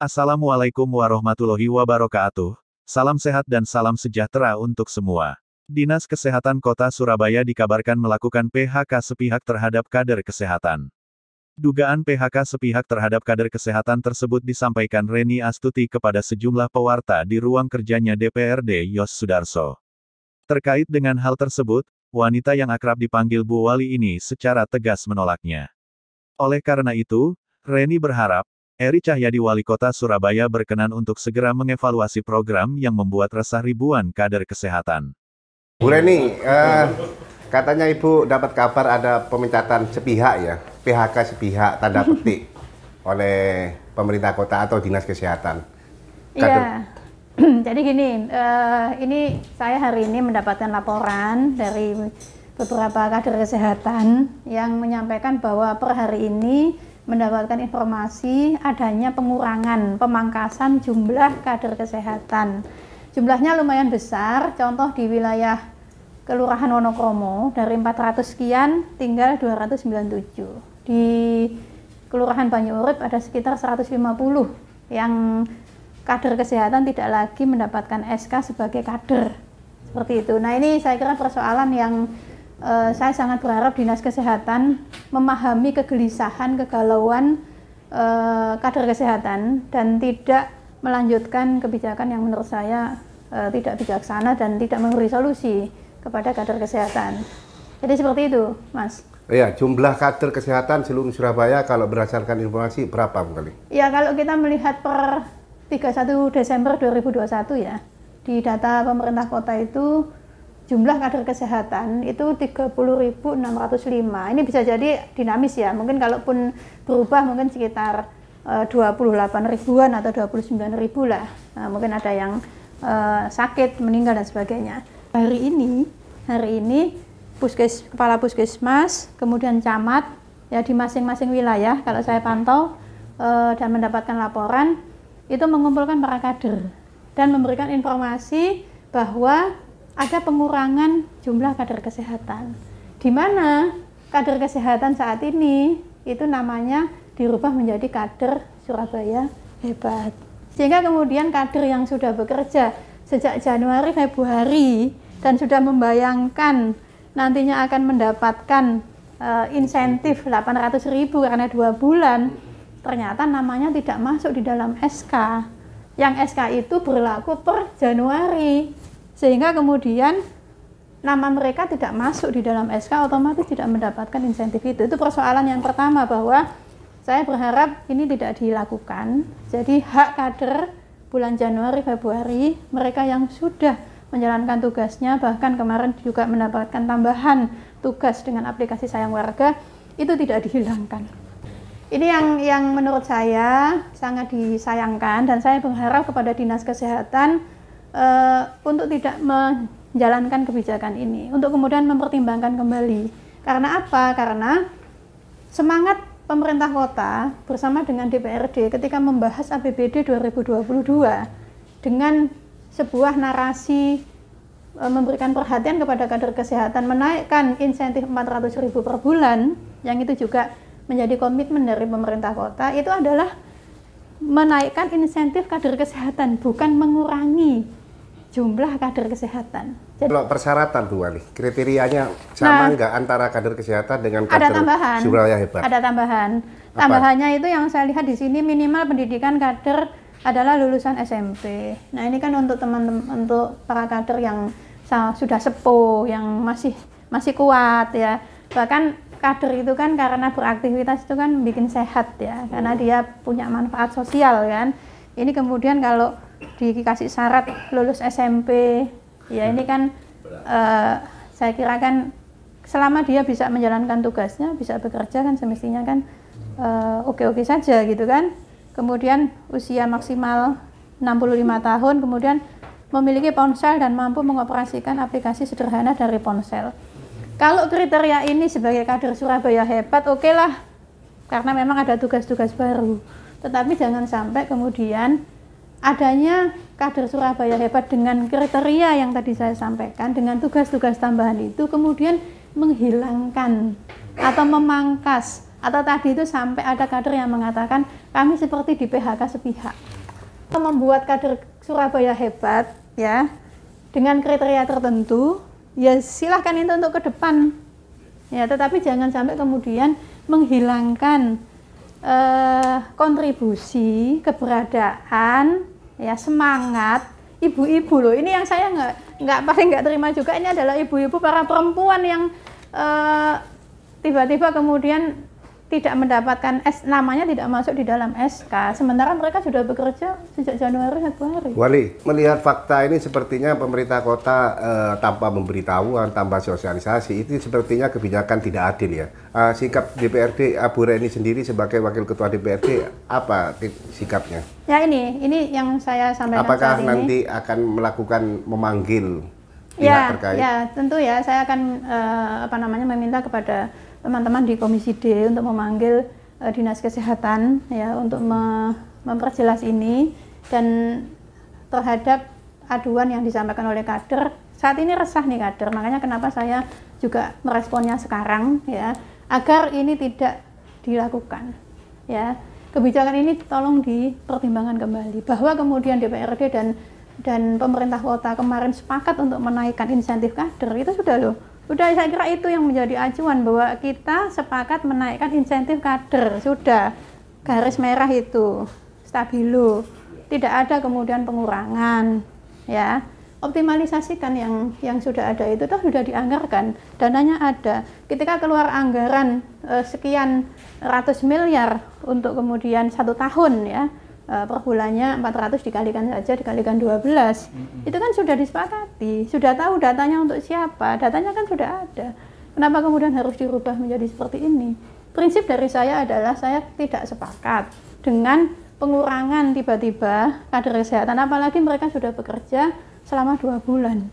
Assalamualaikum warahmatullahi wabarakatuh. Salam sehat dan salam sejahtera untuk semua. Dinas Kesehatan Kota Surabaya dikabarkan melakukan PHK sepihak terhadap kader kesehatan. Dugaan PHK sepihak terhadap kader kesehatan tersebut disampaikan Reni Astuti kepada sejumlah pewarta di ruang kerjanya DPRD Yos Sudarso. Terkait dengan hal tersebut, wanita yang akrab dipanggil Bu Wali ini secara tegas menolaknya. Oleh karena itu, Reni berharap, Eri Cahyadi Wali Kota Surabaya berkenan untuk segera mengevaluasi program yang membuat resah ribuan kader kesehatan. Bu Reni, katanya Ibu dapat kabar ada pemecatan sepihak ya, PHK sepihak tanda petik oleh pemerintah kota atau dinas kesehatan. Iya, jadi gini, ini saya hari ini mendapatkan laporan dari beberapa kader kesehatan yang menyampaikan bahwa per hari ini mendapatkan informasi adanya pengurangan, pemangkasan jumlah kader kesehatan. Jumlahnya lumayan besar, contoh di wilayah Kelurahan Wonokromo dari 400 sekian tinggal 297. Di Kelurahan Banyu Urip ada sekitar 150 yang kader kesehatan tidak lagi mendapatkan SK sebagai kader. Seperti itu. Nah, ini saya kira persoalan yang saya sangat berharap Dinas Kesehatan memahami kegelisahan, kegalauan kader kesehatan dan tidak melanjutkan kebijakan yang menurut saya tidak bijaksana dan tidak memberi solusi kepada kader kesehatan. Jadi seperti itu, Mas. Iya, jumlah kader kesehatan seluruh Surabaya kalau berdasarkan informasi berapa kali? Ya, kalau kita melihat per 31 Desember 2021 ya, di data pemerintah kota itu jumlah kader kesehatan itu 30.605. Ini bisa jadi dinamis ya, mungkin kalaupun berubah mungkin sekitar 28 ribuan atau 29 ribu lah. Nah, mungkin ada yang sakit, meninggal dan sebagainya. Hari ini kepala puskesmas, kemudian camat ya di masing-masing wilayah kalau saya pantau dan mendapatkan laporan itu mengumpulkan para kader dan memberikan informasi bahwa ada pengurangan jumlah kader kesehatan, di mana kader kesehatan saat ini itu namanya dirubah menjadi kader Surabaya Hebat. Sehingga kemudian kader yang sudah bekerja sejak Januari, Februari dan sudah membayangkan nantinya akan mendapatkan insentif 800.000 karena 2 bulan, ternyata namanya tidak masuk di dalam SK. Yang SK itu berlaku per Januari. Sehingga kemudian nama mereka tidak masuk di dalam SK, otomatis tidak mendapatkan insentif itu. Itu persoalan yang pertama, bahwa saya berharap ini tidak dilakukan. Jadi hak kader bulan Januari, Februari, mereka yang sudah menjalankan tugasnya, bahkan kemarin juga mendapatkan tambahan tugas dengan aplikasi Sayang Warga, itu tidak dihilangkan. Ini yang menurut saya sangat disayangkan, dan saya berharap kepada Dinas Kesehatan untuk tidak menjalankan kebijakan ini, untuk kemudian mempertimbangkan kembali. Karena apa? Karena semangat pemerintah kota bersama dengan DPRD ketika membahas APBD 2022 dengan sebuah narasi memberikan perhatian kepada kader kesehatan, menaikkan insentif 400.000 per bulan, yang itu juga menjadi komitmen dari pemerintah kota, itu adalah menaikkan insentif kader kesehatan, bukan mengurangi jumlah kader kesehatan. Jadi, kalau persyaratan Bu Wali, kriterianya sama nggak antara kader kesehatan dengan kader Surabaya Hebat? Ada tambahan. Tambahannya itu yang saya lihat di sini minimal pendidikan kader adalah lulusan SMP. Nah, ini kan untuk teman-teman, untuk para kader yang sudah sepuh, yang masih kuat ya. Bahkan kader itu kan karena beraktivitas itu kan bikin sehat ya, karena dia punya manfaat sosial kan. Ini kemudian kalau dikasih syarat lulus SMP, ya ini kan saya kira kan selama dia bisa menjalankan tugasnya, bisa bekerja kan semestinya kan oke-oke saja gitu kan. Kemudian usia maksimal 65 tahun, kemudian memiliki ponsel dan mampu mengoperasikan aplikasi sederhana dari ponsel. Kalau kriteria ini sebagai kader Surabaya Hebat, oke lah, karena memang ada tugas-tugas baru. Tetapi jangan sampai kemudian adanya kader Surabaya Hebat dengan kriteria yang tadi saya sampaikan, dengan tugas-tugas tambahan itu kemudian menghilangkan atau memangkas Atau tadi itu sampai ada kader yang mengatakan kami seperti di PHK sepihak. Membuat kader Surabaya hebat ya dengan kriteria tertentu, ya silahkan itu untuk ke depan ya, tetapi jangan sampai kemudian menghilangkan kontribusi, keberadaan, ya semangat ibu-ibu loh. Ini yang saya paling nggak terima juga, ini adalah ibu-ibu para perempuan yang tiba-tiba kemudian tidak mendapatkan namanya tidak masuk di dalam SK, sementara mereka sudah bekerja sejak Januari Februari. Wali, melihat fakta ini sepertinya pemerintah kota tanpa memberitahuan, tanpa sosialisasi, itu sepertinya kebijakan tidak adil ya. Sikap DPRD Abu Reni sendiri sebagai wakil ketua DPRD, apa sikapnya? Ya ini yang saya sampaikan apakah saat ini. Nanti akan melakukan memanggil pihak terkait? Ya tentu ya, saya akan meminta kepada teman-teman di Komisi D untuk memanggil Dinas Kesehatan ya untuk memperjelas ini, dan terhadap aduan yang disampaikan oleh kader. Saat ini resah nih kader, makanya kenapa saya juga meresponnya sekarang ya, agar ini tidak dilakukan ya. Kebijakan ini tolong dipertimbangkan kembali, bahwa kemudian DPRD dan pemerintah kota kemarin sepakat untuk menaikkan insentif kader, itu sudah loh. Udah, saya kira itu yang menjadi acuan, bahwa kita sepakat menaikkan insentif kader, sudah garis merah itu stabilo, tidak ada kemudian pengurangan ya. Optimalisasikan yang sudah ada itu toh sudah dianggarkan, dananya ada. Ketika keluar anggaran sekian ratus miliar untuk kemudian 1 tahun ya, per bulannya 400 dikalikan 12, itu kan sudah disepakati, sudah tahu datanya untuk siapa, datanya kan sudah ada. Kenapa kemudian harus dirubah menjadi seperti ini? Prinsip dari saya adalah saya tidak sepakat dengan pengurangan tiba-tiba kader kesehatan, apalagi mereka sudah bekerja selama 2 bulan.